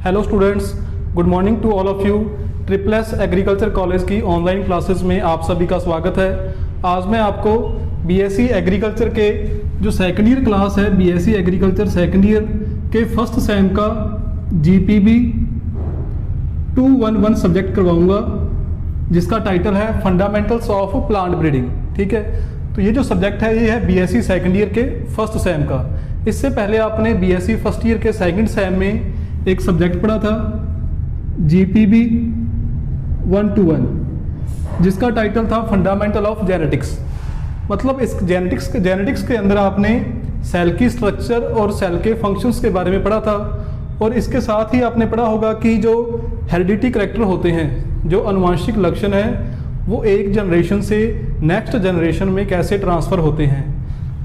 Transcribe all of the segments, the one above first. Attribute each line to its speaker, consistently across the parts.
Speaker 1: Hello students, good morning to all of you. Triple S agriculture college की online classes में आप सभी का स्वागत है। आज मैं आपको बीएससी एग्रीकल्चर के जो सेकंड ईयर क्लास है, बीएससी एग्रीकल्चर सेकंड ईयर के फर्स्ट सेम का जीपीबी 211 सब्जेक्ट करवाऊंगा, जिसका टाइटल है फंडामेंटल्स ऑफ प्लांट ब्रीडिंग। ठीक है, तो ये जो सब्जेक्ट है ये है बीएससी सेकंड ईयर के फर्स्ट सेम का। इससे पहले आपने बीएससी फर्स्ट ईयर के सेकंड सेम में एक सब्जेक्ट पढ़ा था जीपीबी 121, जिसका टाइटल था फंडामेंटल ऑफ जेनेटिक्स। मतलब इस जेनेटिक्स के अंदर आपने सेल की स्ट्रक्चर और सेल के फंक्शंस के बारे में पढ़ा था, और इसके साथ ही आपने पढ़ा होगा कि जो हेरिडिटी करैक्टर होते हैं, जो अनुवांशिक लक्षण है, वो एक जनरेशन से नेक्स्ट जनरेशन में कैसे ट्रांसफ़र होते हैं।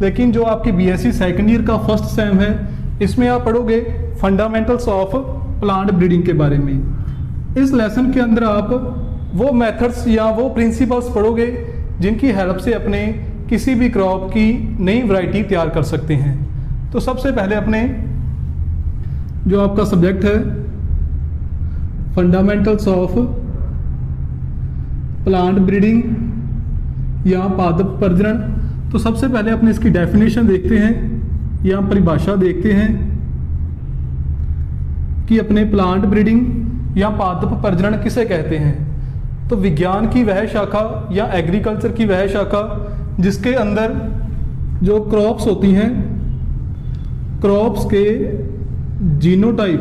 Speaker 1: लेकिन जो आपकी बीएससी सेकंड ईयर का फर्स्ट सेम है, इसमें आप पढ़ोगे फंडामेंटल्स ऑफ प्लांट ब्रीडिंग के बारे में। इस लेसन के अंदर आप वो मेथड्स या वो प्रिंसिपल्स पढ़ोगे जिनकी हेल्प से अपने किसी भी क्रॉप की नई वैरायटी तैयार कर सकते हैं। तो सबसे पहले अपने जो आपका सब्जेक्ट है फंडामेंटल्स ऑफ प्लांट ब्रीडिंग या पादप प्रजनन, तो सबसे पहले अपने इसकी डेफिनेशन देखते हैं या परिभाषा देखते हैं कि अपने प्लांट ब्रीडिंग या पादप प्रजनन किसे कहते हैं। तो विज्ञान की वह शाखा या एग्रीकल्चर की वह शाखा जिसके अंदर जो क्रॉप्स होती हैं, क्रॉप्स के जीनोटाइप,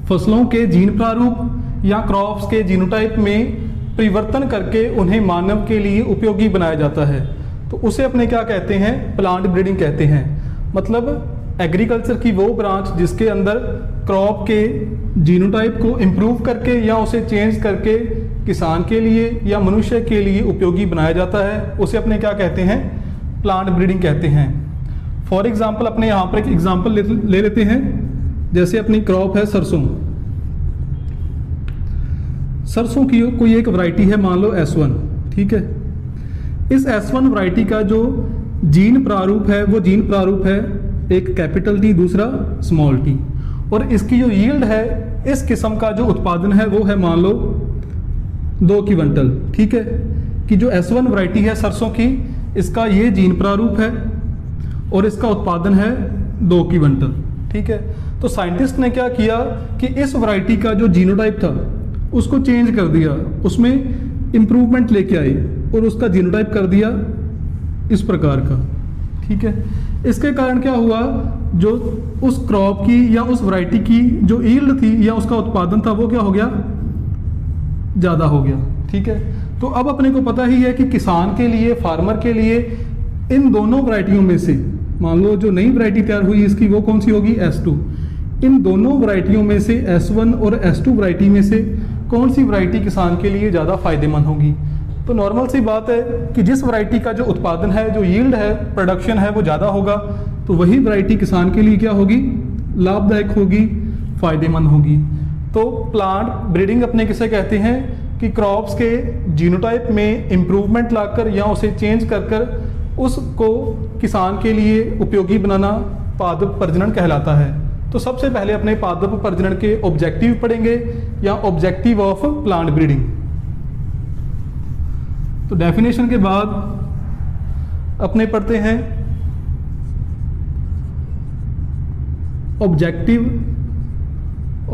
Speaker 1: फसलों के जीन प्रारूप या क्रॉप्स के जीनोटाइप में परिवर्तन करके उन्हें मानव के लिए उपयोगी बनाया जाता है, तो उसे अपने क्या कहते हैं, प्लांट ब्रीडिंग कहते हैं। मतलब एग्रीकल्चर की वो ब्रांच जिसके अंदर क्रॉप के जीनोटाइप को इम्प्रूव करके या उसे चेंज करके किसान के लिए या मनुष्य के लिए उपयोगी बनाया जाता है, उसे अपने क्या कहते हैं, प्लांट ब्रीडिंग कहते हैं। फॉर एग्जाम्पल अपने यहाँ पर एक एग्जाम्पल ले लेते हैं। जैसे अपनी क्रॉप है सरसों। सरसों की कोई एक वैरायटी है, मान लो S1। ठीक है, इस S1 वैरायटी का जो जीन प्रारूप है वो जीन प्रारूप है एक कैपिटल T, दूसरा स्मॉल t, और इसकी जो यील्ड है, इस किस्म का जो उत्पादन है वो है मान लो 2 क्विंटल। ठीक है, कि जो S1 वैरायटी है सरसों की, इसका ये जीन प्रारूप है और इसका उत्पादन है 2 क्विंटल। ठीक है, तो साइंटिस्ट ने क्या किया कि इस वैरायटी का जो जीनोटाइप था उसको चेंज कर दिया, उसमें इंप्रूवमेंट लेके आए और उसका जीनोटाइप कर दिया इस प्रकार का। ठीक है, इसके कारण क्या हुआ, जो उस क्रॉप की या उस वैरायटी की जो यील्ड थी या उसका उत्पादन था वो क्या हो गया, ज़्यादा हो गया। ठीक है, तो अब अपने को पता ही है कि किसान के लिए, फार्मर के लिए इन दोनों वैरायटियों में से, मान लो जो नई वैरायटी तैयार हुई इसकी वो कौन सी होगी, S2। इन दोनों वैरायटियों में से S1 और S2 वैरायटी में से कौन सी वैरायटी किसान के लिए ज़्यादा फायदेमंद होगी। तो नॉर्मल सी बात है कि जिस वैरायटी का जो उत्पादन है, जो यील्ड है, प्रोडक्शन है, वो ज़्यादा होगा, तो वही वैरायटी किसान के लिए क्या होगी, लाभदायक होगी, फायदेमंद होगी। तो प्लांट ब्रीडिंग अपने किसे कहते हैं कि क्रॉप्स के जीनोटाइप में इम्प्रूवमेंट लाकर या उसे चेंज कर उसको किसान के लिए उपयोगी बनाना पादप प्रजनन कहलाता है। तो सबसे पहले अपने पादप प्रजनन के ऑब्जेक्टिव पढ़ेंगे या ऑब्जेक्टिव ऑफ प्लांट ब्रीडिंग। तो डेफिनेशन के बाद अपने पढ़ते हैं ऑब्जेक्टिव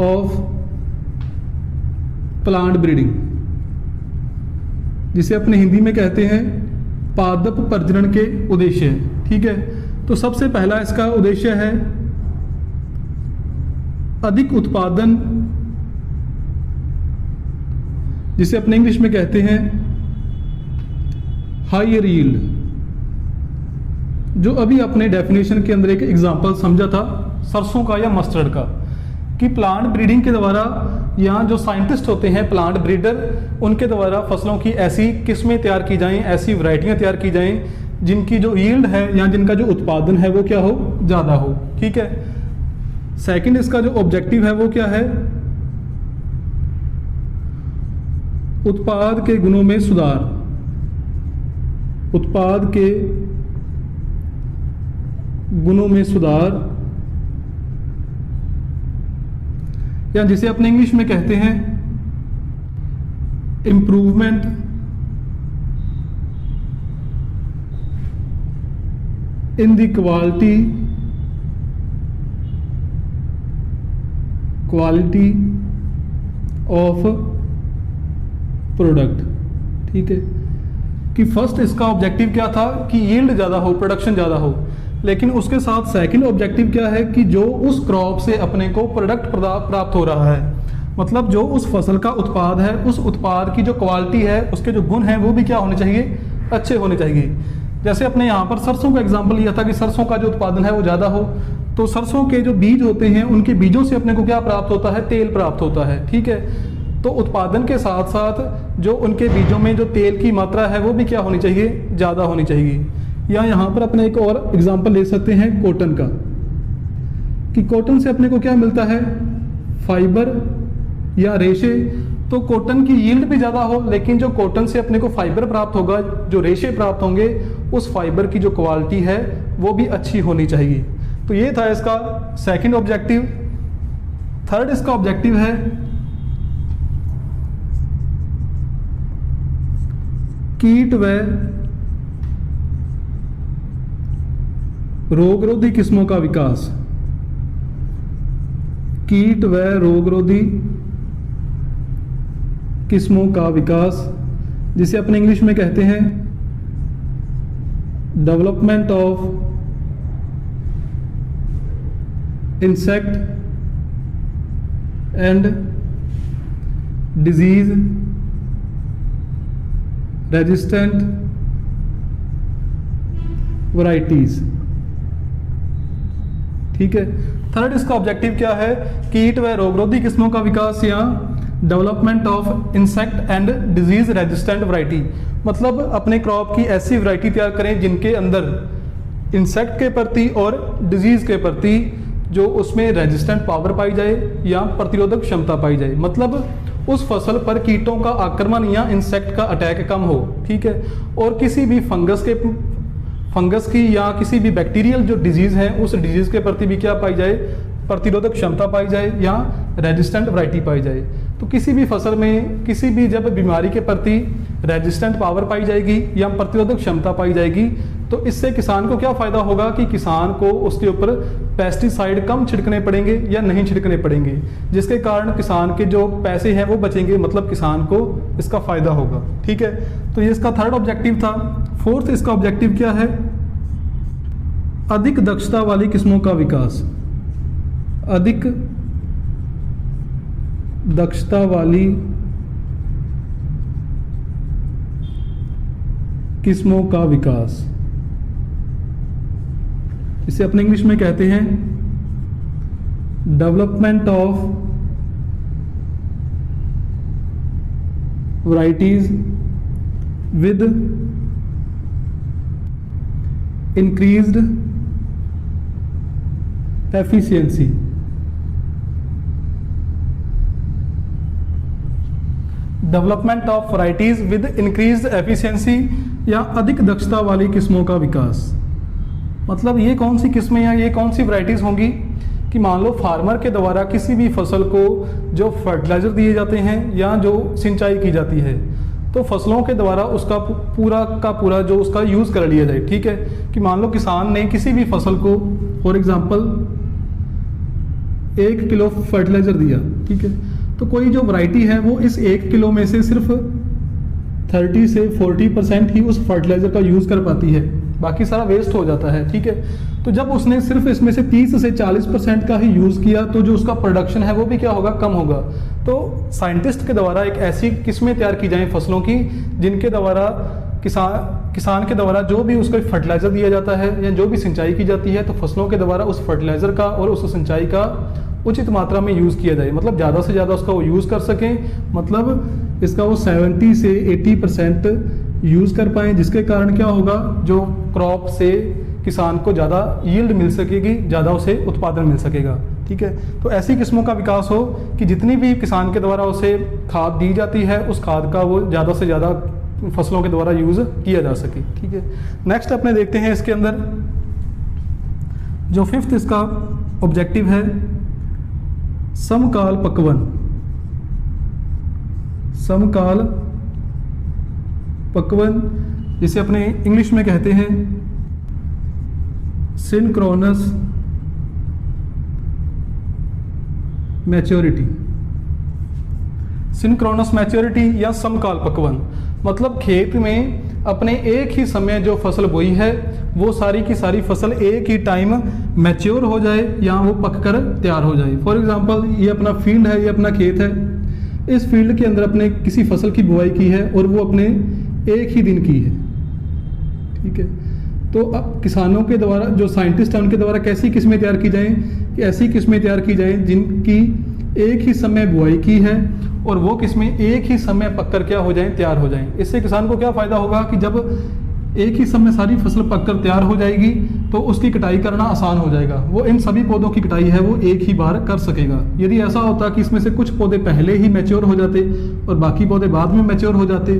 Speaker 1: ऑफ प्लांट ब्रीडिंग, जिसे अपने हिंदी में कहते हैं पादप प्रजनन के उद्देश्य। ठीक है, तो सबसे पहला इसका उद्देश्य है अधिक उत्पादन, जिसे अपने इंग्लिश में कहते हैं हायर यील्ड। जो अभी अपने डेफिनेशन के अंदर एक एग्जांपल समझा था सरसों का या मस्टर्ड का, कि प्लांट ब्रीडिंग के द्वारा यहाँ जो साइंटिस्ट होते हैं, प्लांट ब्रीडर, उनके द्वारा फसलों की ऐसी किस्में तैयार की जाएं, ऐसी वैरायटियाँ तैयार की जाएं जिनकी जो यील्ड है या जिनका जो उत्पादन है वो क्या हो, ज़्यादा हो। ठीक है, सेकंड इसका जो ऑब्जेक्टिव है वो क्या है, उत्पाद के गुणों में सुधार, उत्पाद के गुणों में सुधार या जिसे अपने इंग्लिश में कहते हैं improvement in the quality of product. ठीक है, कि फर्स्ट इसका ऑब्जेक्टिव क्या था कि यील्ड ज़्यादा हो, प्रोडक्शन ज़्यादा हो, लेकिन उसके साथ सेकंड ऑब्जेक्टिव क्या है कि जो उस क्रॉप से अपने को प्रोडक्ट प्राप्त हो रहा है, मतलब जो उस फसल का उत्पाद है, उस उत्पाद की जो क्वालिटी है, उसके जो गुण हैं वो भी क्या होने चाहिए, अच्छे होने चाहिए। जैसे अपने यहाँ पर सरसों का एग्जाम्पल लिया था कि सरसों का जो उत्पादन है वो ज़्यादा हो, तो सरसों के जो बीज होते हैं उनके बीजों से अपने को क्या प्राप्त होता है, तेल प्राप्त होता है। ठीक है, तो उत्पादन के साथ साथ जो उनके बीजों में जो तेल की मात्रा है वो भी क्या होनी चाहिए, ज़्यादा होनी चाहिए। या यहाँ पर अपने एक और एग्जाम्पल ले सकते हैं कॉटन का, कि कॉटन से अपने को क्या मिलता है, फाइबर या रेशे। तो कॉटन की यील्ड भी ज़्यादा हो, लेकिन जो कॉटन से अपने को फाइबर प्राप्त होगा, जो रेशे प्राप्त होंगे, उस फाइबर की जो क्वालिटी है वो भी अच्छी होनी चाहिए। तो ये था इसका सेकंड ऑब्जेक्टिव। थर्ड इसका ऑब्जेक्टिव है कीट व रोगरोधी किस्मों का विकास। कीट व रोगरोधी किस्मों का विकास, जिसे अपने इंग्लिश में कहते हैं development of insect and disease resistant varieties. ठीक है, थर्ड इसका ऑब्जेक्टिव क्या है, कीट व रोगरोधी किस्मों का विकास या development of insect and disease resistant variety. मतलब अपने क्रॉप की ऐसी वैरायटी तैयार करें जिनके अंदर इंसेक्ट के प्रति और डिजीज के प्रति जो उसमें रेजिस्टेंट पावर पाई जाए या प्रतिरोधक क्षमता पाई जाए, मतलब उस फसल पर कीटों का आक्रमण या इंसेक्ट का अटैक कम हो। ठीक है, और किसी भी फंगस की या किसी भी बैक्टीरियल जो डिजीज है उस डिजीज के प्रति भी क्या पाई जाए, प्रतिरोधक क्षमता पाई जाए या रेजिस्टेंट वैरायटी पाई जाए। तो किसी भी फसल में किसी भी जब बीमारी के प्रति रेजिस्टेंट पावर पाई जाएगी या प्रतिरोधक क्षमता पाई जाएगी, तो इससे किसान को क्या फ़ायदा होगा कि किसान को उसके ऊपर पेस्टिसाइड कम छिड़कने पड़ेंगे या नहीं छिड़कने पड़ेंगे, जिसके कारण किसान के जो पैसे हैं वो बचेंगे, मतलब किसान को इसका फ़ायदा होगा। ठीक है, तो ये इसका थर्ड ऑब्जेक्टिव था। फोर्थ इसका ऑब्जेक्टिव क्या है, अधिक दक्षता वाली किस्मों का विकास। अधिक दक्षता वाली किस्मों का विकास, इसे अपने इंग्लिश में कहते हैं development of varieties with increased efficiency. Development of varieties with increased efficiency या अधिक दक्षता वाली किस्मों का विकास। मतलब ये कौन सी किस्में या ये कौन सी वैरायटीज़ होंगी कि मान लो फार्मर के द्वारा किसी भी फसल को जो फर्टिलाइज़र दिए जाते हैं या जो सिंचाई की जाती है, तो फसलों के द्वारा उसका पूरा का पूरा जो उसका यूज़ कर लिया जाए। ठीक है, कि मान लो किसान ने किसी भी फसल को फॉर एग्जांपल 1 किलो फर्टिलाइज़र दिया। ठीक है, तो कोई जो वैरायटी है वो इस 1 किलो में से सिर्फ 30 से 40% ही उस फर्टिलाइज़र का यूज़ कर पाती है, बाकी सारा वेस्ट हो जाता है। ठीक है, तो जब उसने सिर्फ इसमें से 30 से 40% का ही यूज़ किया, तो जो उसका प्रोडक्शन है वो भी क्या होगा, कम होगा। तो साइंटिस्ट के द्वारा एक ऐसी किस्में तैयार की जाएं फसलों की जिनके द्वारा किसान के द्वारा जो भी उसको फर्टिलाइज़र दिया जाता है या जो भी सिंचाई की जाती है, तो फसलों के द्वारा उस फर्टिलाइज़र का और उस सिंचाई का उचित मात्रा में यूज़ किया जाए, मतलब ज़्यादा से ज़्यादा उसका वो यूज़ कर सकें, मतलब इसका वो 70 से 80% यूज़ कर पाएँ, जिसके कारण क्या होगा, जो क्रॉप से किसान को ज़्यादा यील्ड मिल सकेगी, ज़्यादा उसे उत्पादन मिल सकेगा। ठीक है, तो ऐसी किस्मों का विकास हो कि जितनी भी किसान के द्वारा उसे खाद दी जाती है, उस खाद का वो ज़्यादा से ज़्यादा फसलों के द्वारा यूज़ किया जा सके। ठीक है, नेक्स्ट अपने देखते हैं इसके अंदर। जो फिफ्थ इसका ऑब्जेक्टिव है समकाल पक्वन, समकाल पक्वन जिसे अपने इंग्लिश में कहते हैं सिंक्रोनस मैच्योरिटी। सिंक्रोनस मैच्योरिटी या समकाल पक्वन मतलब खेत में अपने एक ही समय जो फसल बोई है वो सारी की सारी फसल एक ही टाइम मैच्योर हो जाए या वो पककर तैयार हो जाए। फॉर एग्जांपल ये अपना फील्ड है, ये अपना खेत है, इस फील्ड के अंदर अपने किसी फसल की बुआई की है और वो अपने एक ही दिन की है, ठीक है। तो अब किसानों के द्वारा जो साइंटिस्ट हैं उनके द्वारा कैसी किस्में तैयार की जाएं कि ऐसी किस्में तैयार की जाएं जिनकी एक ही समय बुआई की है और वो किस्में एक ही समय पककर क्या हो जाएं, तैयार हो जाएं। इससे किसान को क्या फ़ायदा होगा कि जब एक ही समय सारी फसल पककर तैयार हो जाएगी तो उसकी कटाई करना आसान हो जाएगा। वो इन सभी पौधों की कटाई है वो एक ही बार कर सकेगा। यदि ऐसा होता कि इसमें से कुछ पौधे पहले ही मैच्योर हो जाते और बाकी पौधे बाद में मैच्योर हो जाते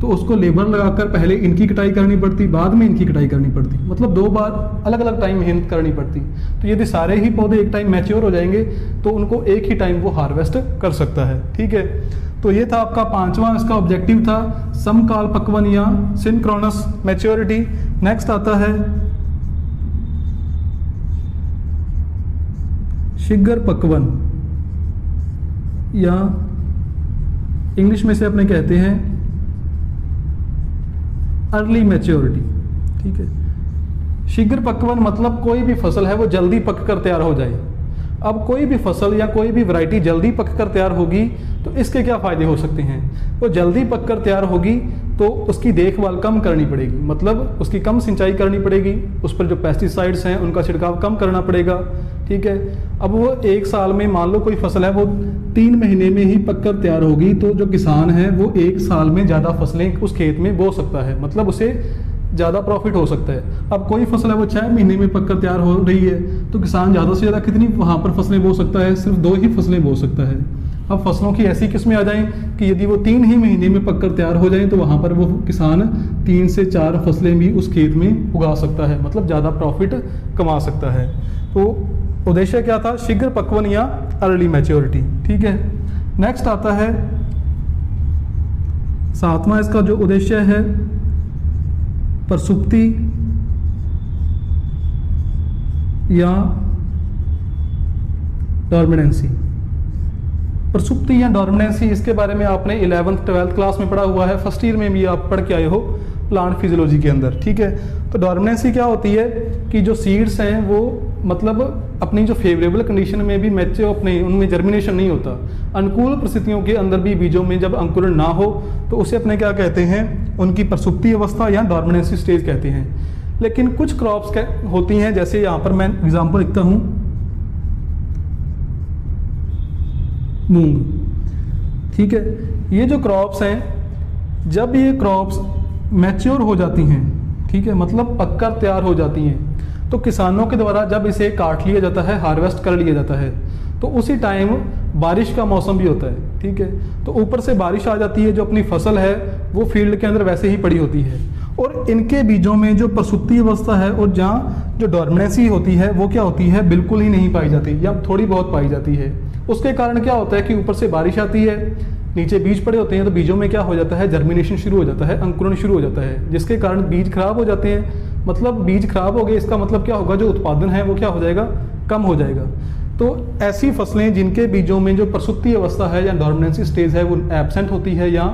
Speaker 1: तो उसको लेबर लगाकर पहले इनकी कटाई करनी पड़ती, बाद में इनकी कटाई करनी पड़ती, मतलब 2 बार अलग अलग टाइम मेहनत करनी पड़ती। तो यदि सारे ही पौधे एक टाइम मैच्योर हो जाएंगे तो उनको एक ही टाइम वो हार्वेस्ट कर सकता है, ठीक है। तो ये था आपका 5वां इसका ऑब्जेक्टिव था, समकाल पक्वन या सिंक्रोनस मैच्योरिटी। नेक्स्ट आता है शीघ्र पक्वन या इंग्लिश में से अपने कहते हैं अर्ली मैच्योरिटी, ठीक है। शीघ्र पक्वन मतलब कोई भी फसल है वो जल्दी पक कर तैयार हो जाए। अब कोई भी फसल या कोई भी वैरायटी जल्दी पककर तैयार होगी तो इसके क्या फ़ायदे हो सकते हैं। वो जल्दी पककर तैयार होगी तो उसकी देखभाल कम करनी पड़ेगी, मतलब उसकी कम सिंचाई करनी पड़ेगी, उस पर जो पेस्टिसाइड्स हैं उनका छिड़काव कम करना पड़ेगा, ठीक है। अब वो 1 साल में मान लो कोई फसल है वो 3 महीने में ही पककर तैयार होगी तो जो किसान है वो 1 साल में ज़्यादा फसलें उस खेत में बो सकता है, मतलब उसे ज़्यादा प्रॉफिट हो सकता है। अब कोई फसल है वो 6 महीने में पककर तैयार हो रही है तो किसान ज़्यादा से ज़्यादा कितनी वहाँ पर फसलें बो सकता है, सिर्फ 2 ही फसलें बो सकता है। अब फसलों की ऐसी किस्में आ जाएं कि यदि वो 3 ही महीने में पककर तैयार हो जाएं तो वहाँ पर वो किसान 3 से 4 फसलें भी उस खेत में उगा सकता है, मतलब ज़्यादा प्रॉफिट कमा सकता है। तो उद्देश्य क्या था, शीघ्र पक्वन या अर्ली मैच्योरिटी, ठीक है। नेक्स्ट आता है 7वां इसका जो उद्देश्य है प्रसुप्ति या डोर्मिनेंसी। प्रसुप्ति या डोर्मिनेंसी इसके बारे में आपने 11th 12th क्लास में पढ़ा हुआ है, फर्स्ट ईयर में भी आप पढ़ के आए हो प्लांट फिजियोलॉजी के अंदर, ठीक है। तो डोर्मिनेंसी क्या होती है कि जो सीड्स हैं वो मतलब अपनी जो फेवरेबल कंडीशन में भी मैच्योर अपने उनमें जर्मिनेशन नहीं होता। अनुकूल परिस्थितियों के अंदर भी बीजों में जब अंकुरण ना हो तो उसे अपने क्या कहते हैं, उनकी प्रसुप्ति अवस्था या डोर्मिनेंसी स्टेज कहते हैं। लेकिन कुछ क्रॉप्स होती हैं, जैसे यहाँ पर मैं एग्जाम्पल लिखता हूँ मूंग, ठीक है। ये जो क्रॉप्स हैं जब ये क्रॉप्स मैच्योर हो जाती हैं, ठीक है, मतलब पककर तैयार हो जाती हैं तो किसानों के द्वारा जब इसे काट लिया जाता है, हार्वेस्ट कर लिया जाता है तो उसी टाइम बारिश का मौसम भी होता है, ठीक है। तो ऊपर से बारिश आ जाती है, जो अपनी फसल है वो फील्ड के अंदर वैसे ही पड़ी होती है और इनके बीजों में जो प्रसुप्ति अवस्था है और जहाँ जो डोर्मिनेंसी होती है वो क्या होती है, बिल्कुल ही नहीं पाई जाती या थोड़ी बहुत पाई जाती है। उसके कारण क्या होता है कि ऊपर से बारिश आती है, नीचे बीज पड़े होते हैं तो बीजों में क्या हो जाता है, जर्मिनेशन शुरू हो जाता है, अंकुरण शुरू हो जाता है, जिसके कारण बीज खराब हो जाते हैं। मतलब बीज खराब हो गए इसका मतलब क्या होगा, जो उत्पादन है वो क्या हो जाएगा, कम हो जाएगा। तो ऐसी फसलें जिनके बीजों में जो प्रसुप्ति अवस्था है या डोर्मिनेंसी स्टेज है वो एब्सेंट होती है या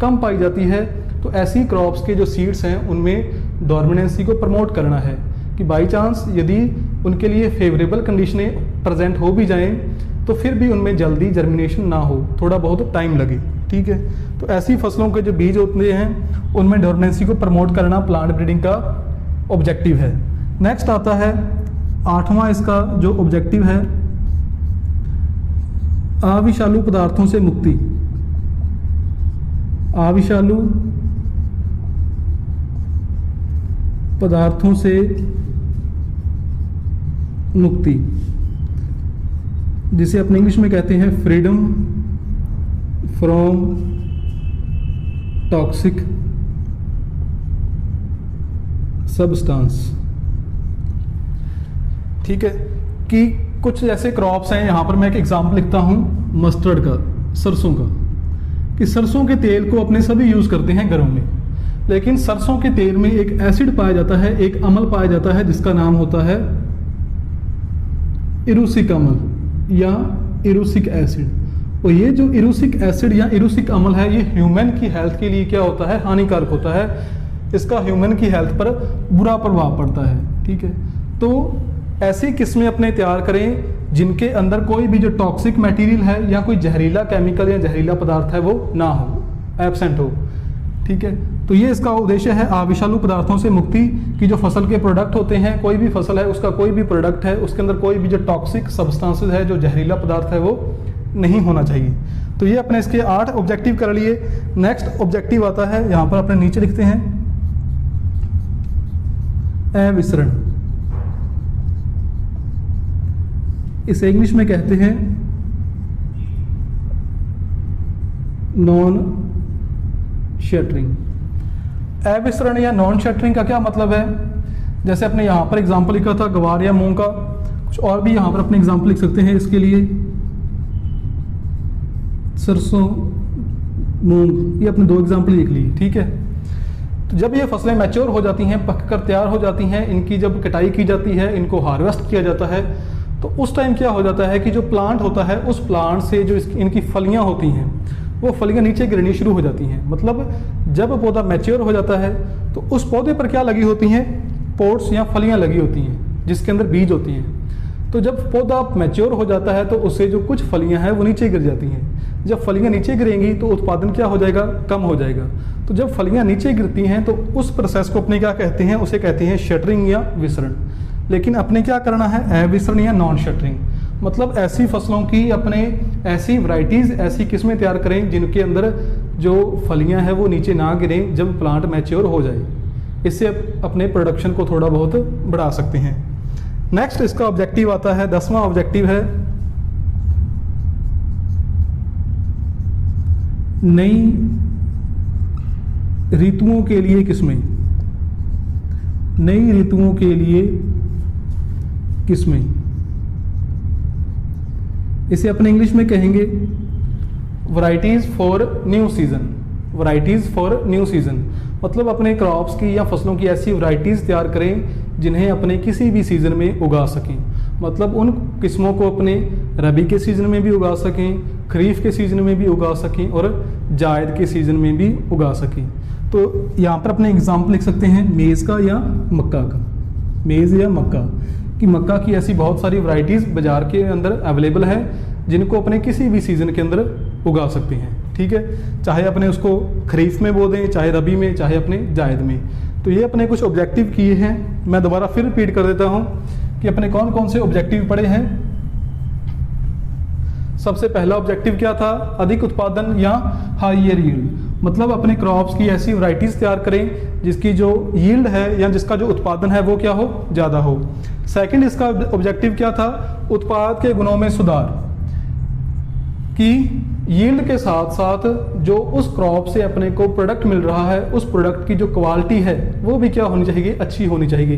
Speaker 1: कम पाई जाती है, तो ऐसी क्रॉप्स के जो सीड्स हैं उनमें डोर्मिनेंसी को प्रमोट करना है कि बाई चांस यदि उनके लिए फेवरेबल कंडीशनें प्रेजेंट हो भी जाएं तो फिर भी उनमें जल्दी जर्मिनेशन ना हो, थोड़ा बहुत टाइम लगे, ठीक है। तो ऐसी फसलों के जो बीज होते हैं उनमें डोर्मिनेंसी को प्रमोट करना प्लांट ब्रीडिंग का ऑब्जेक्टिव है। नेक्स्ट आता है 8वां इसका जो ऑब्जेक्टिव है अविषालु पदार्थों से मुक्ति। अविषालु पदार्थों से मुक्ति, जिसे अपने इंग्लिश में कहते हैं फ्रीडम फ्रॉम टॉक्सिक सब्सटेंस, ठीक है। कि कुछ ऐसे क्रॉप्स हैं, यहाँ पर मैं एक एग्जाम्पल लिखता हूँ मस्टर्ड का, सरसों का, कि सरसों के तेल को अपने सभी यूज़ करते हैं घरों में, लेकिन सरसों के तेल में एक एसिड पाया जाता है, एक अम्ल पाया जाता है जिसका नाम होता है इरूसिक अम्ल या इरूसिक एसिड। और ये जो इरूसिक एसिड या इरूसिक अम्ल है, ये ह्यूमन की हेल्थ के लिए क्या होता है, हानिकारक होता है। इसका ह्यूमन की हेल्थ पर बुरा प्रभाव पड़ता है। ठीक है, तो ऐसी किस्में अपने तैयार करें जिनके अंदर कोई भी जो टॉक्सिक मटेरियल है या कोई जहरीला केमिकल या जहरीला पदार्थ है वो ना हो, एब्सेंट हो। ठीक है, तो ये इसका उद्देश्य है अविषालु पदार्थों से मुक्ति की। जो फसल के प्रोडक्ट होते हैं, कोई भी फसल है उसका कोई भी प्रोडक्ट है, उसके अंदर कोई भी जो टॉक्सिक सब्सटेंसेस है, जो जहरीला पदार्थ है वो नहीं होना चाहिए। तो ये अपने इसके 8 ऑब्जेक्टिव कर लिए। नेक्स्ट ऑब्जेक्टिव आता है, यहाँ पर अपने नीचे लिखते हैं अविसरण। इसे इंग्लिश में कहते हैं नॉन शटरिंग। अविसरण या नॉन शटरिंग का क्या मतलब है? जैसे अपने यहाँ पर एग्जाम्पल लिखा था गवार या मूंग का, कुछ और भी यहाँ पर अपने एग्जाम्पल लिख सकते हैं इसके लिए, सरसों, मूंग, ये अपने 2 एग्जाम्पल लिख लिए। ठीक है, तो जब ये फसलें मैच्योर हो जाती हैं, पककर तैयार हो जाती हैं, इनकी जब कटाई की जाती है, इनको हार्वेस्ट किया जाता है, तो उस टाइम क्या हो जाता है कि जो प्लांट होता है, उस प्लांट से जो इनकी फलियां होती हैं, वो फलियां नीचे गिरनी शुरू हो जाती हैं। मतलब जब पौधा मैच्योर हो जाता है तो उस पौधे पर क्या लगी होती हैं, पोड्स या फलियां लगी होती हैं जिसके अंदर बीज होती हैं। तो जब पौधा मैच्योर हो जाता है तो उससे जो कुछ फलियां हैं वो नीचे गिर जाती हैं। जब फलियां नीचे गिरेंगी तो उत्पादन क्या हो जाएगा, कम हो जाएगा। तो जब फलियां नीचे गिरती हैं तो उस प्रोसेस को अपने क्या कहते हैं, उसे कहते हैं शटरिंग या विसरण। लेकिन अपने क्या करना है, अविसरण या नॉन शटरिंग। मतलब ऐसी फसलों की अपने ऐसी वैरायटीज़, ऐसी किस्में तैयार करें जिनके अंदर जो फलियां हैं वो नीचे ना गिरें जब प्लांट मैच्योर हो जाए। इससे अपने प्रोडक्शन को थोड़ा बहुत बढ़ा सकते हैं। नेक्स्ट इसका ऑब्जेक्टिव आता है, 10वां ऑब्जेक्टिव है नई ऋतुओं के लिए किस्में। नई ऋतुओं के लिए किस्में, इसे अपने इंग्लिश में कहेंगे varieties for new season. Varieties for new season मतलब अपने क्रॉप्स की या फसलों की ऐसी वैरायटीज तैयार करें जिन्हें अपने किसी भी सीजन में उगा सकें। मतलब उन किस्मों को अपने रबी के सीजन में भी उगा सकें, खरीफ के सीजन में भी उगा सकें और जायद के सीजन में भी उगा सकें। तो यहाँ पर अपने एग्जाम्पल लिख सकते हैं मेज़ का या मक्का का। मेज़ या मक्का कि मक्का की ऐसी बहुत सारी वैरायटीज़ बाज़ार के अंदर अवेलेबल है जिनको अपने किसी भी सीज़न के अंदर उगा सकते हैं। ठीक है, चाहे अपने उसको खरीफ में बो दें, चाहे रबी में, चाहे अपने जायद में। तो ये अपने कुछ ऑब्जेक्टिव किए हैं। मैं दोबारा फिर रिपीट कर देता हूँ कि अपने कौन कौन से ऑब्जेक्टिव पढ़े हैं। सबसे पहला ऑब्जेक्टिव क्या था, अधिक उत्पादन या हायर यील्ड। मतलब अपने क्रॉप्स की ऐसी वैरायटीज़ तैयार करें जिसकी जो यील्ड है या जिसका जो उत्पादन है वो क्या हो, ज़्यादा हो। सेकंड इसका ऑब्जेक्टिव क्या था, उत्पाद के गुणों में सुधार, कि यील्ड के साथ साथ जो उस क्रॉप से अपने को प्रोडक्ट मिल रहा है, उस प्रोडक्ट की जो क्वालिटी है वो भी क्या होनी चाहिए, अच्छी होनी चाहिए।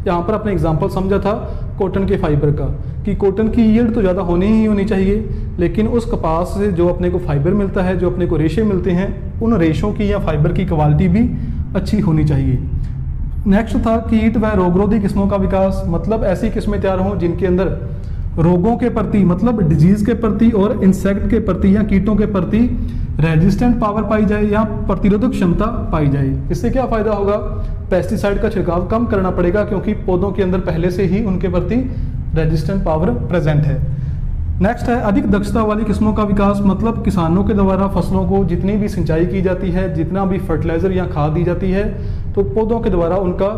Speaker 1: यहाँ पर अपने एग्जांपल समझा था कॉटन के फाइबर का, कि कॉटन की यील्ड तो ज़्यादा होनी ही होनी चाहिए, लेकिन उस कपास से जो अपने को फाइबर मिलता है, जो अपने को रेशे मिलते हैं, उन रेशों की या फाइबर की क्वालिटी भी अच्छी होनी चाहिए। नेक्स्ट था कीट व रोगरोधी किस्मों का विकास। मतलब ऐसी किस्में तैयार हों जिनके अंदर रोगों के प्रति, मतलब डिजीज के प्रति और इंसेक्ट के प्रति या कीटों के प्रति रेजिस्टेंट पावर पाई जाए या प्रतिरोधक क्षमता पाई जाए। इससे क्या फायदा होगा, पेस्टिसाइड का छिड़काव कम करना पड़ेगा क्योंकि पौधों के अंदर पहले से ही उनके प्रति रेजिस्टेंट पावर प्रेजेंट है। नेक्स्ट है अधिक दक्षता वाली किस्मों का विकास। मतलब किसानों के द्वारा फसलों को जितनी भी सिंचाई की जाती है, जितना भी फर्टिलाइजर या खाद दी जाती है, तो पौधों के द्वारा उनका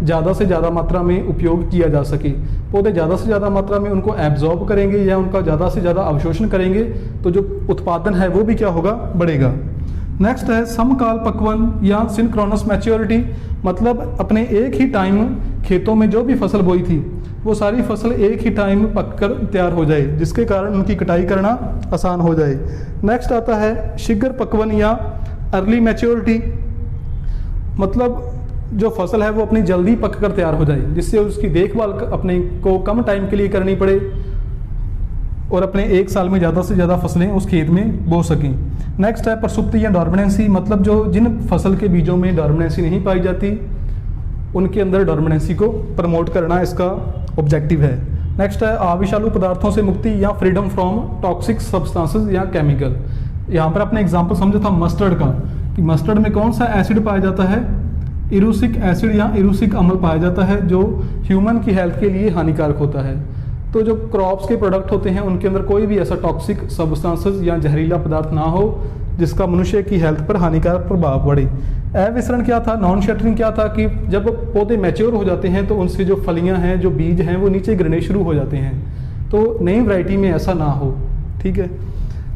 Speaker 1: ज़्यादा से ज़्यादा मात्रा में उपयोग किया जा सके। पौधे ज़्यादा से ज़्यादा मात्रा में उनको एब्जॉर्ब करेंगे या उनका ज़्यादा से ज़्यादा अवशोषण करेंगे तो जो उत्पादन है वो भी क्या होगा, बढ़ेगा। नेक्स्ट है समकाल पक्वन या सिंक्रोनस मैच्योरिटी। मतलब अपने एक ही टाइम खेतों में जो भी फसल बोई थी वो सारी फसल एक ही टाइम पककर तैयार हो जाए, जिसके कारण उनकी कटाई करना आसान हो जाए। नेक्स्ट आता है शीघ्र पक्वन या अर्ली मैच्योरिटी। मतलब जो फसल है वो अपनी जल्दी पककर तैयार हो जाए, जिससे उसकी देखभाल अपने को कम टाइम के लिए करनी पड़े और अपने एक साल में ज़्यादा से ज़्यादा फसलें उस खेत में बो सकें। नेक्स्ट है प्रसुप्ति या डॉर्मिनेंसी, मतलब जो जिन फसल के बीजों में डॉर्मिनेंसी नहीं पाई जाती उनके अंदर डॉर्मिनेंसी को प्रमोट करना इसका ऑब्जेक्टिव है। नेक्स्ट है आविषालु पदार्थों से मुक्ति या फ्रीडम फ्रॉम टॉक्सिक सब्सटेंसेस या केमिकल। यहाँ पर आपने एग्जांपल समझा था मस्टर्ड का, कि मस्टर्ड में कौन सा एसिड पाया जाता है, इरूसिक एसिड या इरूसिक अम्ल पाया जाता है जो ह्यूमन की हेल्थ के लिए हानिकारक होता है। तो जो क्रॉप्स के प्रोडक्ट होते हैं उनके अंदर कोई भी ऐसा टॉक्सिक सब्सटेंसेस या जहरीला पदार्थ ना हो जिसका मनुष्य की हेल्थ पर हानिकारक प्रभाव पड़े। अविसरण क्या था, नॉन शटरिंग क्या था, कि जब पौधे मैच्योर हो जाते हैं तो उनसे जो फलियां हैं, जो बीज हैं, वो नीचे गिरने शुरू हो जाते हैं। तो नई वैरायटी में ऐसा ना हो, ठीक है।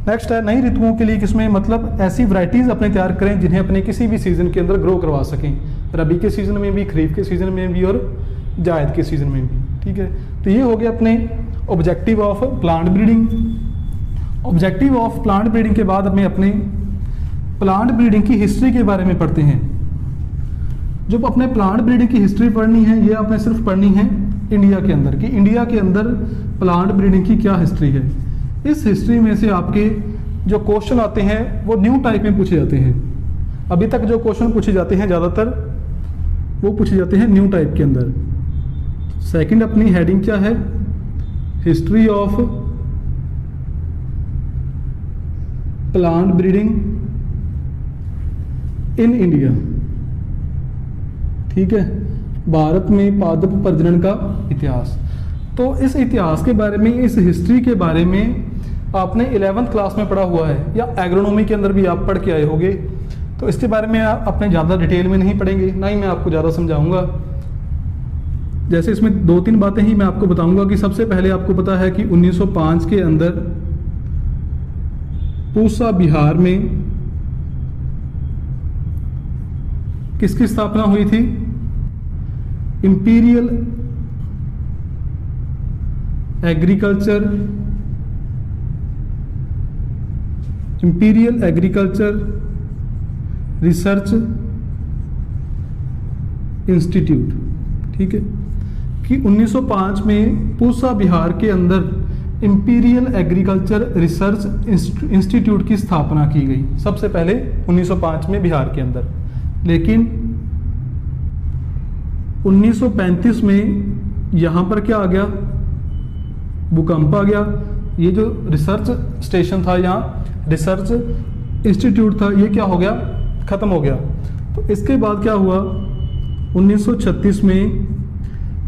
Speaker 1: नेक्स्ट है नई ऋतुओं के लिए किसमें, मतलब ऐसी वैरायटीज़ अपने तैयार करें जिन्हें अपने किसी भी सीज़न के अंदर ग्रो करवा सकें, रबी के सीज़न में भी, खरीफ के सीज़न में भी और जायद के सीज़न में भी, ठीक है। तो ये हो गया अपने objective of plant breeding. Objective of plant breeding के बाद हमें अपने प्लांट ब्रीडिंग की हिस्ट्री के बारे में पढ़ते हैं। जब अपने प्लांट ब्रीडिंग की हिस्ट्री पढ़नी है, ये आपने सिर्फ पढ़नी है इंडिया के अंदर, कि इंडिया के अंदर प्लांट ब्रीडिंग की क्या हिस्ट्री है। इस हिस्ट्री में से आपके जो क्वेश्चन आते हैं वो न्यू टाइप में पूछे जाते हैं। अभी तक जो क्वेश्चन पूछे जाते हैं ज़्यादातर वो पूछे जाते हैं न्यू टाइप के अंदर। सेकंड अपनी हेडिंग क्या है, history of plant breeding in India, ठीक है। भारत में पादप प्रजनन का इतिहास। तो इस इतिहास के बारे में, इस हिस्ट्री के बारे में आपने 11th क्लास में पढ़ा हुआ है या एग्रोनॉमी के अंदर भी आप पढ़ के आए होंगे। तो इसके बारे में आप अपने ज़्यादा डिटेल में नहीं पढ़ेंगे, ना ही मैं आपको ज़्यादा समझाऊंगा। जैसे इसमें 2-3 बातें ही मैं आपको बताऊंगा कि सबसे पहले आपको पता है कि 1905 के अंदर पूसा बिहार में किसकी स्थापना हुई थी, इंपीरियल एग्रीकल्चर रिसर्च इंस्टीट्यूट, ठीक है। कि 1905 में पूसा बिहार के अंदर इंपीरियल एग्रीकल्चर रिसर्च इंस्टीट्यूट की स्थापना की गई, सबसे पहले 1905 में बिहार के अंदर। लेकिन 1935 में यहाँ पर क्या आ गया, भूकंप आ गया। ये जो रिसर्च स्टेशन था, यहाँ रिसर्च इंस्टीट्यूट था, ये क्या हो गया, ख़त्म हो गया। तो इसके बाद क्या हुआ, 1936 में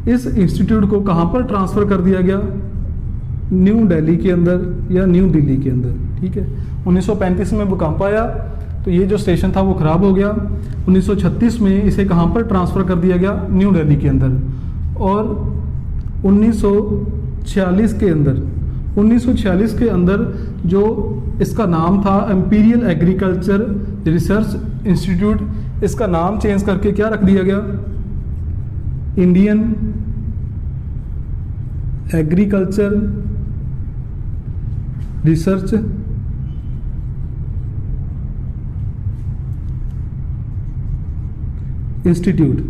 Speaker 1: इस इंस्टीट्यूट को कहाँ पर ट्रांसफ़र कर दिया गया, न्यू दिल्ली के अंदर या न्यू दिल्ली के अंदर, ठीक है। 1935 में भूकंप आया तो ये जो स्टेशन था वो ख़राब हो गया। 1936 में इसे कहाँ पर ट्रांसफ़र कर दिया गया, न्यू दिल्ली के अंदर। और 1946 के अंदर जो इसका नाम था इंपीरियल एग्रीकल्चर रिसर्च इंस्टीट्यूट, इसका नाम चेंज करके क्या रख दिया गया, इंडियन एग्रीकल्चर रिसर्च इंस्टीट्यूट,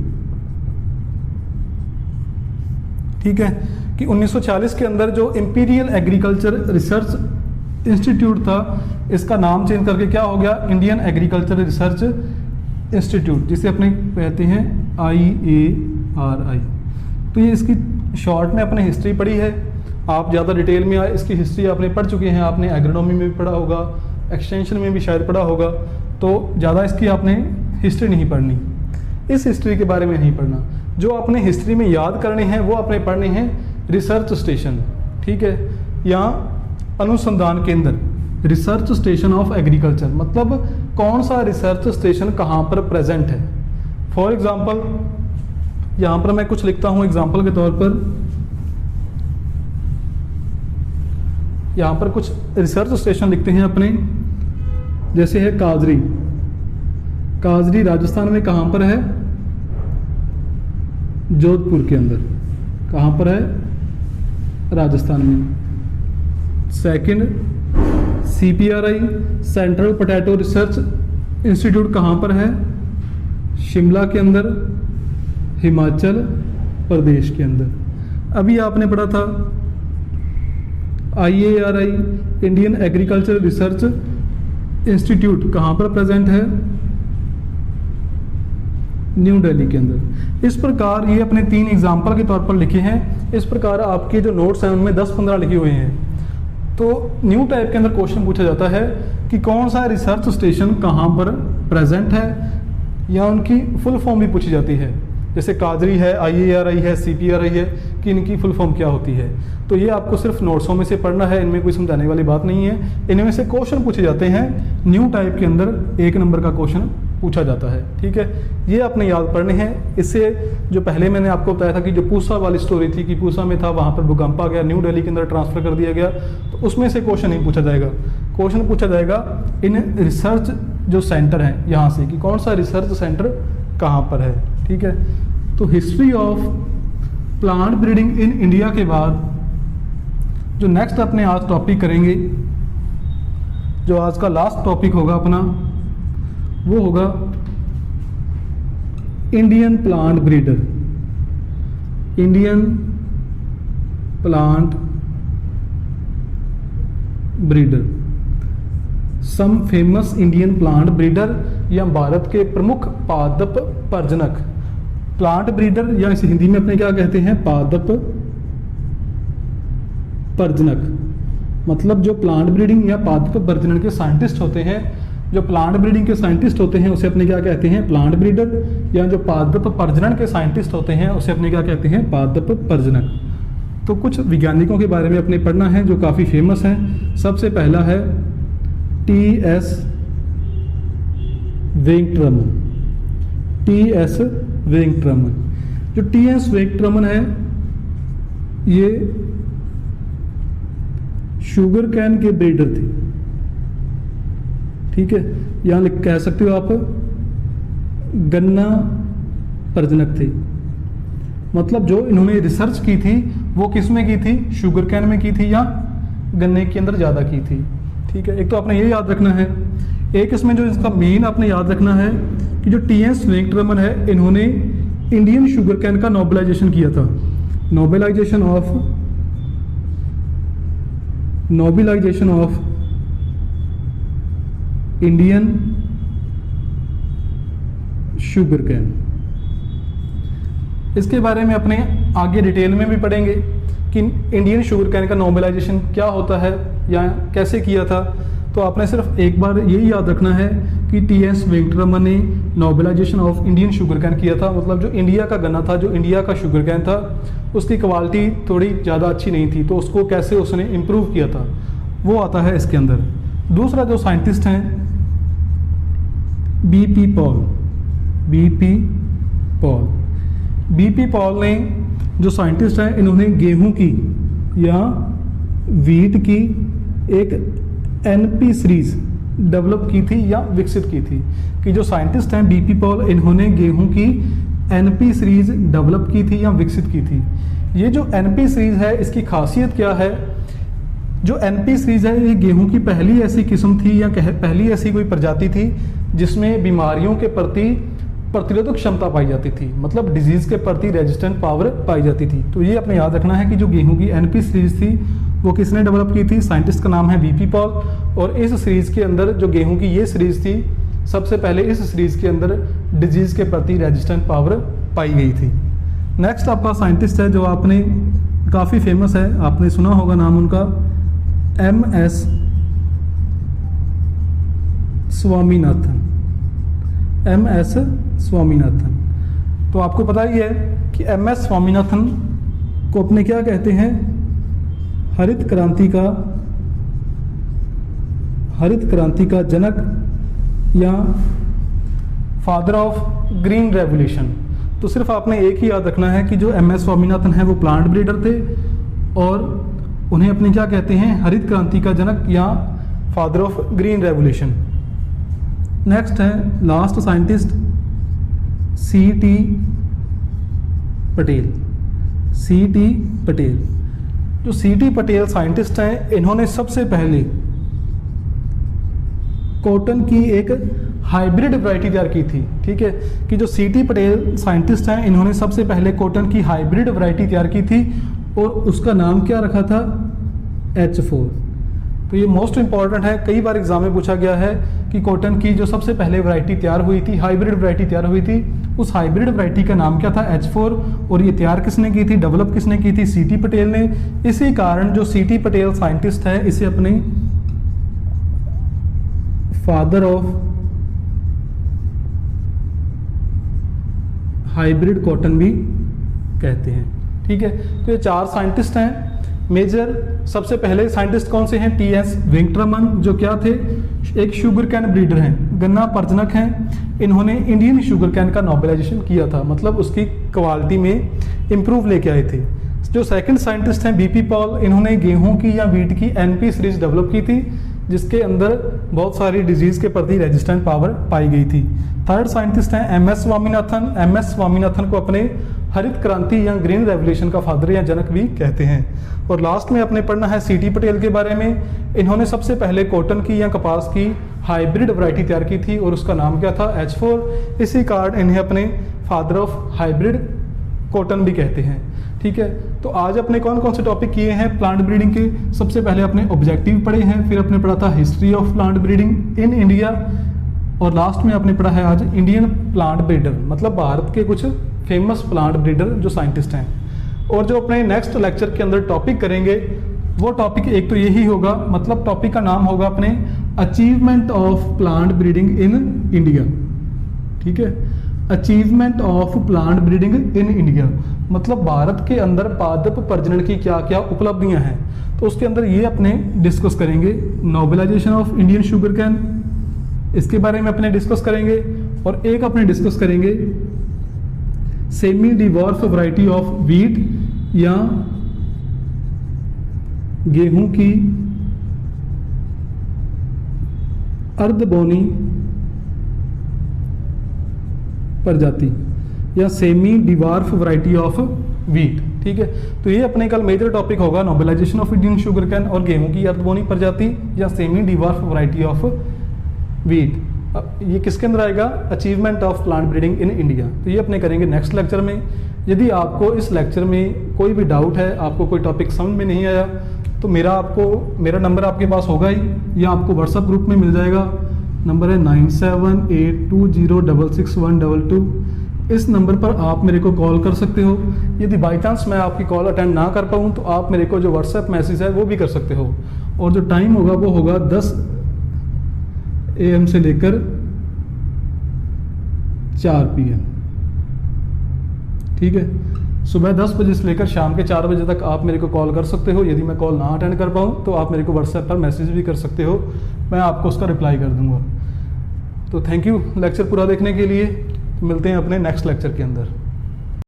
Speaker 1: ठीक है। कि 1940 के अंदर जो इंपीरियल एग्रीकल्चर रिसर्च इंस्टीट्यूट था, इसका नाम चेंज करके क्या हो गया, इंडियन एग्रीकल्चर रिसर्च इंस्टीट्यूट, जिसे अपने कहते हैं IARI। तो ये इसकी शॉर्ट में अपने हिस्ट्री पढ़ी है। आप ज़्यादा डिटेल में इसकी हिस्ट्री आपने पढ़ चुके हैं, आपने एग्रोनॉमी में भी पढ़ा होगा, एक्सटेंशन में भी शायद पढ़ा होगा। तो ज़्यादा इसकी आपने हिस्ट्री नहीं पढ़नी, इस हिस्ट्री के बारे में नहीं पढ़ना। जो आपने हिस्ट्री में याद करने हैं वो आपने पढ़ने हैं रिसर्च स्टेशन, ठीक है, या अनुसंधान केंद्र, रिसर्च स्टेशन ऑफ एग्रीकल्चर, मतलब कौन सा रिसर्च स्टेशन कहाँ पर प्रेजेंट है। फॉर एग्जांपल यहाँ पर मैं कुछ लिखता हूँ एग्जांपल के तौर पर, यहाँ पर कुछ रिसर्च स्टेशन लिखते हैं अपने, जैसे है काजरी। काजरी राजस्थान में कहाँ पर है, जोधपुर के अंदर। कहाँ पर है, राजस्थान में। Second CPRI central potato research institute कहाँ पर है, शिमला के अंदर, हिमाचल प्रदेश के अंदर। अभी आपने पढ़ा था IARI Indian agriculture research institute कहाँ पर प्रेजेंट है? न्यू दिल्ली के अंदर। इस प्रकार ये अपने 3 एग्जाम्पल के तौर पर लिखे हैं। इस प्रकार आपके जो नोट्स हैं उनमें 10-15 लिखे हुए हैं। तो न्यू टाइप के अंदर क्वेश्चन पूछा जाता है कि कौन सा रिसर्च स्टेशन कहाँ पर प्रेजेंट है, या उनकी फुल फॉर्म भी पूछी जाती है। जैसे काजरी है, IARI है, CPRI है, कि इनकी फुल फॉर्म क्या होती है। तो ये आपको सिर्फ नोट्सों में से पढ़ना है, इनमें कोई समझाने वाली बात नहीं है। इनमें से क्वेश्चन पूछे जाते हैं। न्यू टाइप के अंदर 1 नंबर का क्वेश्चन पूछा जाता है। ठीक है, ये आपने याद पढ़ने हैं। इससे जो पहले मैंने आपको बताया था कि जो पूसा वाली स्टोरी थी कि पूसा में था, वहाँ पर भूकंप आ गया, न्यू दिल्ली के अंदर ट्रांसफ़र कर दिया गया, तो उसमें से क्वेश्चन नहीं पूछा जाएगा। क्वेश्चन पूछा जाएगा इन रिसर्च जो सेंटर है यहाँ से, कि कौन सा रिसर्च सेंटर कहाँ पर है। ठीक है, तो history of plant breeding in India के बाद जो नेक्स्ट अपने आज टॉपिक करेंगे, जो आज का लास्ट टॉपिक होगा अपना, वो होगा Indian plant breeder. Indian plant breeder, some famous Indian plant breeder, या भारत के प्रमुख पादप प्रजनक। प्लांट ब्रीडर या इसे हिंदी में अपने क्या कहते हैं? पादप प्रजनक। मतलब जो प्लांट ब्रीडिंग या पादप प्रजनन के साइंटिस्ट होते हैं, जो प्लांट ब्रीडिंग के साइंटिस्ट होते हैं उसे अपने क्या कहते हैं? Plant breeder. या जो पादप प्रजनन के साइंटिस्ट होते हैं उसे अपने क्या कहते हैं? पादप प्रजनक। तो कुछ वैज्ञानिकों के बारे में अपने पढ़ना है जो काफ़ी फेमस हैं। सबसे पहला है T.S. वेंकटरमन। T.S. वेंकटरमन। जो T.S. वेंकटरमन है, ये शुगर कैन के ब्रीडर थे। ठीक है, यहाँ कह सकते हो आप गन्ना प्रजनक थे। मतलब जो इन्होंने रिसर्च की थी वो किस में की थी? शुगर कैन में की थी या गन्ने के अंदर ज़्यादा की थी। ठीक है, एक तो आपने ये याद रखना है। एक इसमें जो इसका मेन आपने याद रखना है कि जो T.S. वेंकटरमन है, इन्होंने इंडियन शुगर कैन का नोबलाइजेशन किया था। नोबलाइजेशन ऑफ इंडियन शुगर कैन। इसके बारे में अपने आगे डिटेल में भी पढ़ेंगे कि इंडियन शुगर कैन का नोबलाइजेशन क्या होता है या कैसे किया था। तो आपने सिर्फ एक बार यही याद रखना है कि T.S. वेंकटरमन ने नोबलाइजेशन ऑफ इंडियन शुगर कैन किया था। मतलब जो इंडिया का गन्ना था, जो इंडिया का शुगर कैन था, उसकी क्वालिटी थोड़ी ज़्यादा अच्छी नहीं थी, तो उसको कैसे उसने इम्प्रूव किया था, वो आता है इसके अंदर। दूसरा जो साइंटिस्ट हैं B.P. पॉल ने, जो साइंटिस्ट हैं, इन्होंने गेहूं की या वीट की एक NP सीरीज डेवलप की थी या विकसित की थी। कि जो साइंटिस्ट हैं B.P. पॉल, इन्होंने गेहूं की NP सीरीज डेवलप की थी या विकसित की थी। ये जो NP सीरीज है, इसकी खासियत क्या है? जो NP सीरीज है, ये गेहूं की पहली ऐसी किस्म थी या पहली ऐसी कोई प्रजाति थी जिसमें बीमारियों के प्रति प्रतिरोधक क्षमता पाई जाती थी। मतलब डिजीज के प्रति रेजिस्टेंट पावर पाई जाती थी। तो ये अपने याद रखना है कि जो गेहूं की NP सीरीज थी वो किसने डेवलप की थी? साइंटिस्ट का नाम है B.P. पॉल। और इस सीरीज के अंदर जो गेहूं की ये सीरीज थी, सबसे पहले इस सीरीज के अंदर डिजीज के प्रति रेजिस्टेंट पावर पाई गई थी। नेक्स्ट आपका साइंटिस्ट है जो आपने काफ़ी फेमस है, आपने सुना होगा नाम उनका, M.S. स्वामीनाथन। M.S. स्वामीनाथन। तो आपको पता ही है कि M.S. स्वामीनाथन को अपने क्या कहते हैं? हरित क्रांति का जनक या फादर ऑफ ग्रीन रेवोल्यूशन। तो सिर्फ आपने एक ही याद रखना है कि जो M.S. स्वामीनाथन है वो प्लांट ब्रीडर थे और उन्हें अपने क्या कहते हैं? हरित क्रांति का जनक या father of green revolution. Next है लास्ट साइंटिस्ट C.T. पटेल। जो C.T. पटेल साइंटिस्ट हैं, इन्होंने सबसे पहले कॉटन की एक हाइब्रिड वैरायटी तैयार की थी। ठीक है, कि जो C.T. पटेल साइंटिस्ट हैं, इन्होंने सबसे पहले कॉटन की हाइब्रिड वैरायटी तैयार की थी और उसका नाम क्या रखा था? H4। तो ये मोस्ट इंपॉर्टेंट है, कई बार एग्जाम में पूछा गया है कि कॉटन की जो सबसे पहले वैरायटी तैयार हुई थी, हाइब्रिड वैरायटी तैयार हुई थी, उस हाइब्रिड वैरायटी का नाम क्या था? H4। और ये तैयार किसने की थी, डेवलप किसने की थी? सीटी पटेल ने। इसी कारण जो सीटी पटेल साइंटिस्ट है, इसे अपने फादर ऑफ हाइब्रिड कॉटन भी कहते हैं। ठीक है, तो ये 4 साइंटिस्ट हैं मेजर। सबसे पहले साइंटिस्ट कौन से हैं? टीएस विंटरमन, जो क्या थे? एक शुगर कैन ब्रीडर हैं, गन्ना प्रजनक हैं। इन्होंने इंडियन शुगर कैन का नोबेलाइजेशन किया था, मतलब उसकी क्वालिटी में इम्प्रूव लेके आए थे। जो सेकंड साइंटिस्ट हैं बीपी पॉल, इन्होंने गेहूं की या वीट की एनपी सीरीज डेवलप की थी, जिसके अंदर बहुत सारी डिजीज के प्रति रेजिस्टेंट पावर पाई गई थी। थर्ड साइंटिस्ट हैं एमएस स्वामीनाथन। एमएस स्वामीनाथन को अपने हरित क्रांति या ग्रीन रेवोल्यूशन का फादर या जनक भी कहते हैं। और लास्ट में अपने पढ़ना है सीटी पटेल के बारे में। इन्होंने सबसे पहले कॉटन की या कपास की हाइब्रिड वैरायटी तैयार की थी और उसका नाम क्या था? H4। इसी कारण इन्हें अपने फादर ऑफ हाइब्रिड कॉटन भी कहते हैं। ठीक है, तो आज अपने कौन कौन से टॉपिक किए हैं प्लांट ब्रीडिंग के? सबसे पहले अपने ऑब्जेक्टिव पढ़े हैं, फिर अपने पढ़ा था history of plant breeding in India, और लास्ट में आपने पढ़ा है आज इंडियन प्लांट ब्रीडर, मतलब भारत के कुछ फेमस प्लांट ब्रीडर जो साइंटिस्ट हैं। और जो अपने नेक्स्ट लेक्चर के अंदर टॉपिक करेंगे वो टॉपिक एक तो यही होगा, मतलब टॉपिक का नाम होगा अपने achievement of plant breeding in India. ठीक है, achievement of plant breeding in India, मतलब भारत के अंदर पादप प्रजनन की क्या क्या उपलब्धियां हैं। तो उसके अंदर ये अपने डिस्कस करेंगे नोबेलाइजेशन ऑफ इंडियन शुगर कैन, इसके बारे में अपने डिस्कस करेंगे। और एक अपने डिस्कस करेंगे सेमी डिवॉर्फ वैरायटी ऑफ वीट या गेहूं की अर्धबोनी प्रजाति या सेमी डिवार्फ वैरायटी ऑफ वीट। ठीक है, तो ये अपने कल मेजर टॉपिक होगा नोबेलाइजेशन ऑफ इंडियन शुगर कैन और गेहूं की अर्धबोनी प्रजाति या सेमी डिवार्फ वैरायटी ऑफ वीट। ये किसके अंदर आएगा? Achievement of plant breeding in India. तो ये अपने करेंगे नेक्स्ट लेक्चर में। यदि आपको इस लेक्चर में कोई भी डाउट है, आपको कोई टॉपिक समझ में नहीं आया, तो मेरा नंबर आपके पास होगा ही, या आपको व्हाट्सएप ग्रुप में मिल जाएगा। नंबर है 9782066122। इस नंबर पर आप मेरे को कॉल कर सकते हो। यदि बाई चांस मैं आपकी कॉल अटेंड ना कर पाऊँ तो आप मेरे को जो व्हाट्सएप मैसेज है वो भी कर सकते हो। और जो टाइम होगा वो होगा 10 AM से लेकर 4 PM। ठीक है, सुबह 10 बजे से लेकर शाम के 4 बजे तक आप मेरे को कॉल कर सकते हो। यदि मैं कॉल ना अटेंड कर पाऊँ तो आप मेरे को व्हाट्सएप पर मैसेज भी कर सकते हो, मैं आपको उसका रिप्लाई कर दूंगा। तो थैंक यू लेक्चर पूरा देखने के लिए। मिलते हैं अपने नेक्स्ट लेक्चर के अंदर।